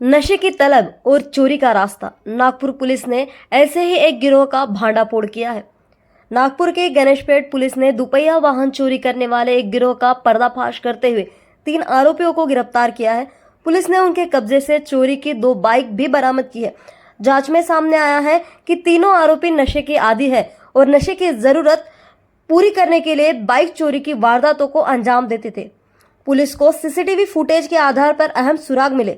नशे की तलब और चोरी का रास्ता। नागपुर पुलिस ने ऐसे ही एक गिरोह का भांडाफोड़ किया है। नागपुर के गणेशपेट पुलिस ने दुपहिया वाहन चोरी करने वाले एक गिरोह का पर्दाफाश करते हुए 3 आरोपियों को गिरफ्तार किया है। पुलिस ने उनके कब्जे से चोरी की 2 बाइक भी बरामद की है। जांच में सामने आया है कि तीनों आरोपी नशे के आदी है और नशे की जरूरत पूरी करने के लिए बाइक चोरी की वारदातों को अंजाम देते थे। पुलिस को सीसीटीवी फुटेज के आधार पर अहम सुराग मिले,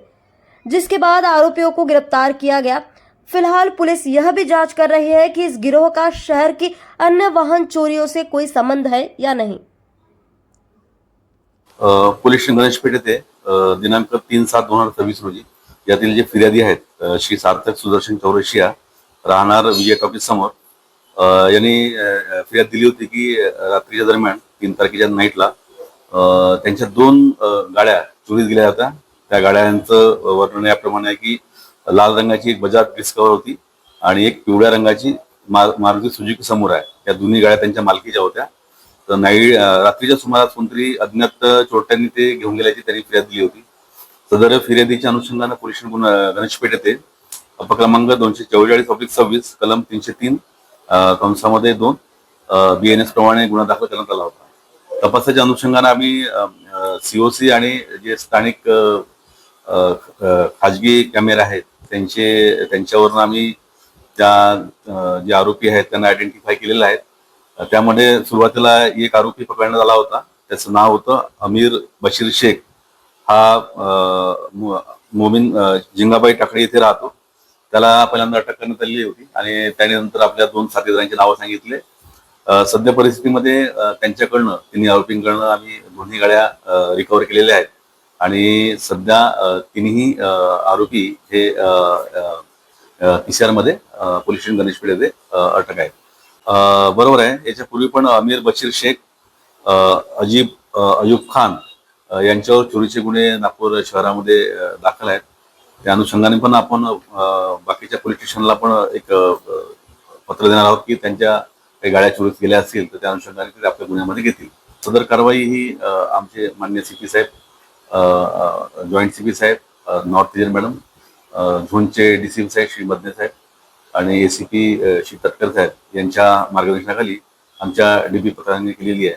जिसके बाद आरोपियों को गिरफ्तार किया गया। फिलहाल पुलिस यह भी जांच कर रही है कि इस गिरोह का शहर की अन्य वाहन चोरियों से कोई संबंध है या नहीं। पोलीस गणेशपेठ येथे दिनांक 3/7/2026 रोजी यातील जे फिर्यादी आहेत श्री सार्थक सुदर्शन चौरसिया राहणार विजय टॉकीज समोर यांनी फिर्याद दिली होती की रात्रीच्या दरम्यान 3 तारखेच्या नाईटला त्यांच्या 2 गाड्या चोरीस गेल्या होत्या। त्या गाड्यांचं वर्णन याप्रमाणे आहे की लाल रंगाची एक बजाज डिस्कवर होती आणि एक पिवळ्या रंगाची मारुती सुझुकी समोर आहे। या दोन्ही गाड्या त्यांच्या मालकीच्या होत्या। तर रात्रीच्या सुमारास कोणतरी अज्ञात चोरट्यांनी ते घेऊन गेल्याची त्यांनी फिर्याद दिली होती। सदर फिर्यादीच्या अनुषंगाने पोलीस गणेशपेठ येथे अपक्रमांक 244/26 कलम 303 कंसामध्ये 2 BNS प्रमाणे गुन्हा दाखल करण्यात आला होता। तपासाच्या अनुषंगाने आम्ही COC आणि जे स्थानिक खाजगी कॅमेरे आहेत त्यांच्यावरून आम्ही त्या जे आरोपी आहेत त्यांना आयडेंटिफाय केलेले आहेत। त्यामध्ये सुरुवातीला एक आरोपी पकडण्यात आला होता। त्याचं नाव होतं अमीर बशीर शेख। हा मोमीन जिंगाबाई टाकळी येथे राहतो। त्याला पहिल्यांदा अटक करण्यात आली होती आणि त्यानंतर आपल्या 2 साथीदारांची नावं सांगितले। सध्या परिस्थितीमध्ये त्यांच्याकडनं 3 आरोपींकडनं आम्ही दोन्ही गाड्या रिकव्हर केलेल्या आहेत आणि सध्या तिन्ही आरोपी हे PCR मध्ये पोलीस गणेशपेठ येथे अटक आहेत। बरोबर आहे। याच्यापूर्वी पण अमीर बशीर शेख, अयूब खान यांच्यावर चोरीचे गुन्हे नागपूर शहरामध्ये दाखल आहेत। त्या अनुषंगाने पण आपण बाकीच्या पोलीस स्टेशनला पण एक पत्र देणार आहोत की त्यांच्या काही गाड्या चोरीस गेल्या असतील तर त्या अनुषंगाने ते आपल्या गुन्ह्यामध्ये घेतील। सदर कारवाई ही आमचे माननीय CP साहेब, जॉईंट CP साहेब नॉर्थ रीजन मॅडम, झोनचे DCP साहेब श्री मदने साहेब आणि ACP श्री तटकर साहेब यांच्या मार्गदर्शनाखाली आमच्या DP पथकाने केलेली आहे।